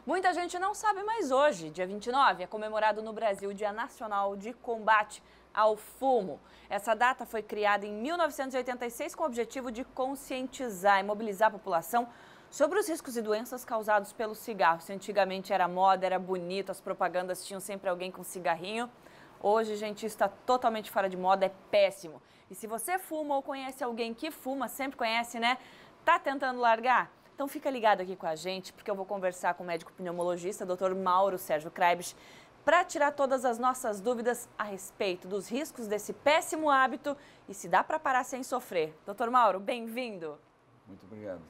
Muita gente não sabe, mas hoje, dia 29, é comemorado no Brasil o Dia Nacional de Combate ao Fumo. Essa data foi criada em 1986 com o objetivo de conscientizar e mobilizar a população sobre os riscos e doenças causados pelo cigarro. Se antigamente era moda, era bonito, as propagandas tinham sempre alguém com cigarrinho. Hoje, gente, isso está totalmente fora de moda, é péssimo. E se você fuma ou conhece alguém que fuma, sempre conhece, né? Tá tentando largar? Então fica ligado aqui com a gente, porque eu vou conversar com o médico pneumologista, Dr. Mauro Sérgio Kreibich, para tirar todas as nossas dúvidas a respeito dos riscos desse péssimo hábito e se dá para parar sem sofrer. Dr. Mauro, bem-vindo. Muito obrigado.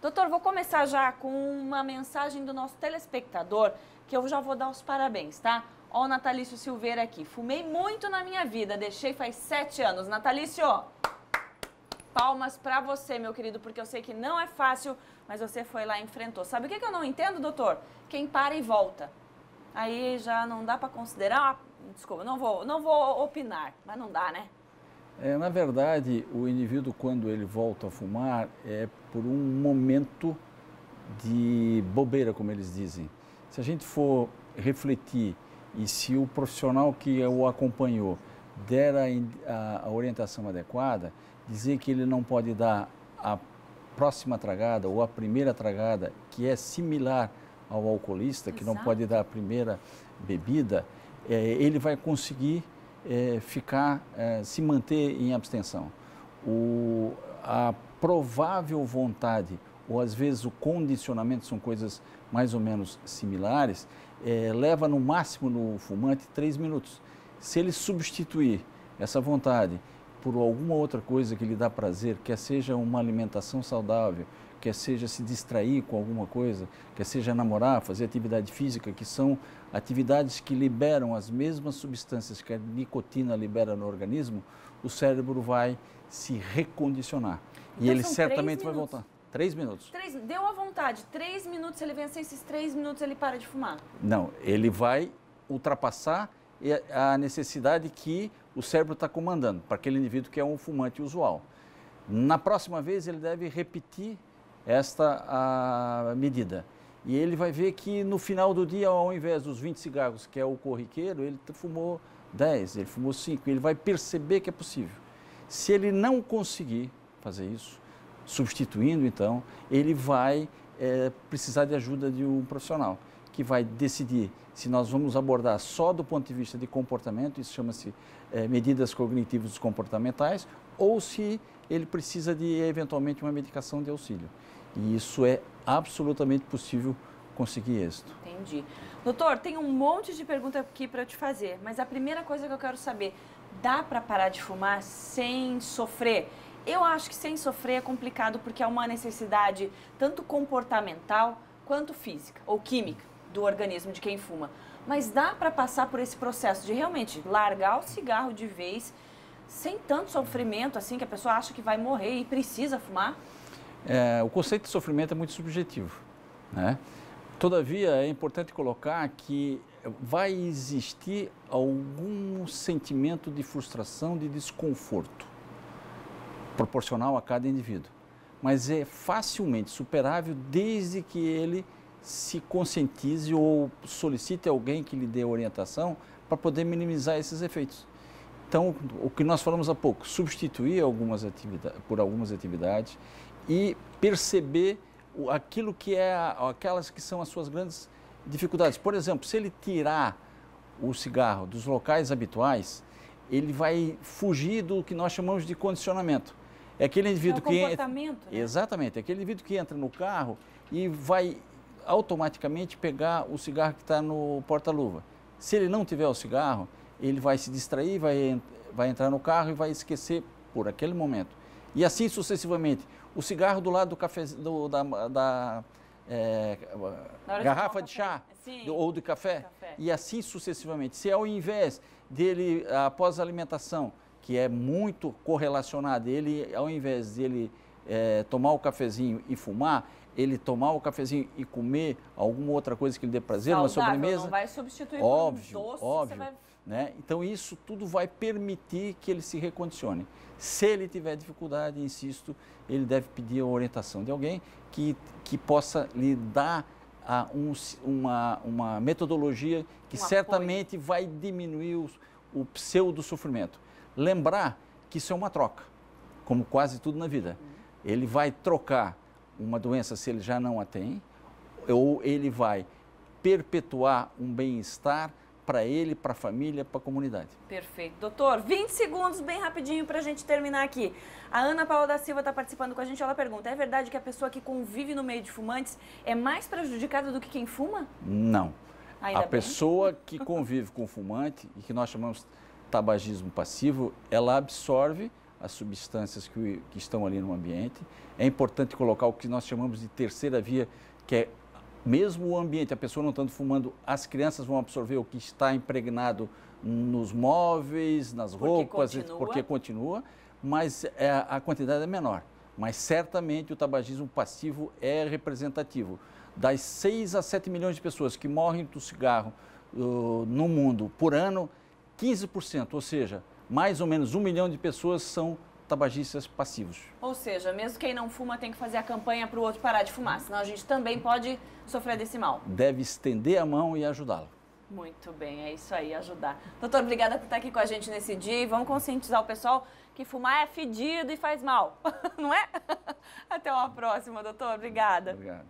Doutor, vou começar já com uma mensagem do nosso telespectador, que eu já vou dar os parabéns, tá? Ó, o Natalício Silveira aqui. Fumei muito na minha vida, deixei faz 7 anos. Natalício, palmas pra você, meu querido, porque eu sei que não é fácil, mas você foi lá e enfrentou. Sabe o que eu não entendo, doutor? Quem para e volta. Aí já não dá pra considerar... Desculpa, não vou opinar, mas não dá, né? Na verdade, o indivíduo, quando ele volta a fumar, é por um momento de bobeira, como eles dizem. Se a gente for refletir e se o profissional que o acompanhou der a orientação adequada, dizer que ele não pode dar a próxima tragada ou a primeira tragada, que é similar ao alcoolista, que não pode dar a primeira bebida, ele vai conseguir se manter em abstenção. A provável vontade, ou às vezes o condicionamento, são coisas mais ou menos similares, leva no máximo no fumante 3 minutos. Se ele substituir essa vontade por alguma outra coisa que lhe dá prazer, quer seja uma alimentação saudável, quer seja se distrair com alguma coisa, quer seja namorar, fazer atividade física, que são atividades que liberam as mesmas substâncias que a nicotina libera no organismo, o cérebro vai se recondicionar. Então, e ele certamente vai voltar. 3 minutos. Deu à vontade, 3 minutos, se ele vencer esses 3 minutos, ele para de fumar? Não, ele vai ultrapassar a necessidade que o cérebro está comandando, para aquele indivíduo que é um fumante usual. Na próxima vez, ele deve repetir esta medida. E ele vai ver que no final do dia, ao invés dos 20 cigarros, que é o corriqueiro, ele fumou 10, ele fumou 5. Ele vai perceber que é possível. Se ele não conseguir fazer isso, substituindo então, ele vai precisar de ajuda de um profissional, que vai decidir se nós vamos abordar só do ponto de vista de comportamento, isso chama-se medidas cognitivas comportamentais, ou se ele precisa de, eventualmente, uma medicação de auxílio. E isso é absolutamente possível conseguir êxito. Entendi. Doutor, tem um monte de pergunta aqui para eu te fazer, mas a primeira coisa que eu quero saber, dá para parar de fumar sem sofrer? Eu acho que sem sofrer é complicado porque é uma necessidade tanto comportamental quanto física ou química do organismo de quem fuma. Mas dá para passar por esse processo de realmente largar o cigarro de vez sem tanto sofrimento assim que a pessoa acha que vai morrer e precisa fumar? O conceito de sofrimento é muito subjetivo, né? Todavia, é importante colocar que vai existir algum sentimento de frustração, de desconforto, proporcional a cada indivíduo. Mas é facilmente superável desde que ele se conscientize ou solicite alguém que lhe dê orientação para poder minimizar esses efeitos. Então, o que nós falamos há pouco, substituir por algumas atividades e perceber aquilo que aquelas que são as suas grandes dificuldades. Por exemplo, se ele tirar o cigarro dos locais habituais, ele vai fugir do que nós chamamos de condicionamento. É aquele indivíduo que comportamento, né? Exatamente, é aquele indivíduo que entra no carro e vai automaticamente pegar o cigarro que está no porta-luva. Se ele não tiver o cigarro, ele vai se distrair, vai entrar no carro e vai esquecer por aquele momento. E assim sucessivamente. O cigarro do lado do café, da garrafa de chá ou de café. E assim sucessivamente. Se ao invés dele, após a alimentação, que é muito correlacionado, ele, ao invés dele tomar o cafezinho e fumar, ele tomar o cafezinho e comer alguma outra coisa que lhe dê prazer, saudável, uma sobremesa. Não vai substituir óbvio, por um doce. Óbvio, você vai... né? Então isso tudo vai permitir que ele se recondicione. Se ele tiver dificuldade, insisto, ele deve pedir a orientação de alguém que possa lhe dar uma metodologia que certamente vai diminuir o pseudo-sofrimento. Lembrar que isso é uma troca, como quase tudo na vida. Ele vai trocar uma doença se ele já não a tem, ou ele vai perpetuar um bem-estar para ele, para a família, para a comunidade. Perfeito. Doutor, 20 segundos, bem rapidinho para a gente terminar aqui. A Ana Paula da Silva está participando com a gente, ela pergunta, é verdade que a pessoa que convive no meio de fumantes é mais prejudicada do que quem fuma? Não. Ainda bem. Pessoa que convive com fumante, e que nós chamamos de tabagismo passivo, ela absorve as substâncias que estão ali no ambiente. É importante colocar o que nós chamamos de terceira via, que é mesmo o ambiente, a pessoa não estando fumando, as crianças vão absorver o que está impregnado nos móveis, nas roupas, porque continua, mas a quantidade é menor. Mas certamente o tabagismo passivo é representativo. Das 6 a 7 milhões de pessoas que morrem do cigarro no mundo por ano, 15%, ou seja, mais ou menos 1 milhão de pessoas são tabagistas passivos. Ou seja, mesmo quem não fuma tem que fazer a campanha para o outro parar de fumar, senão a gente também pode sofrer desse mal. Deve estender a mão e ajudá-lo. Muito bem, é isso aí, ajudar. Doutor, obrigada por estar aqui com a gente nesse dia e vamos conscientizar o pessoal que fumar é fedido e faz mal, não é? Até uma próxima, doutor. Obrigada. Obrigado.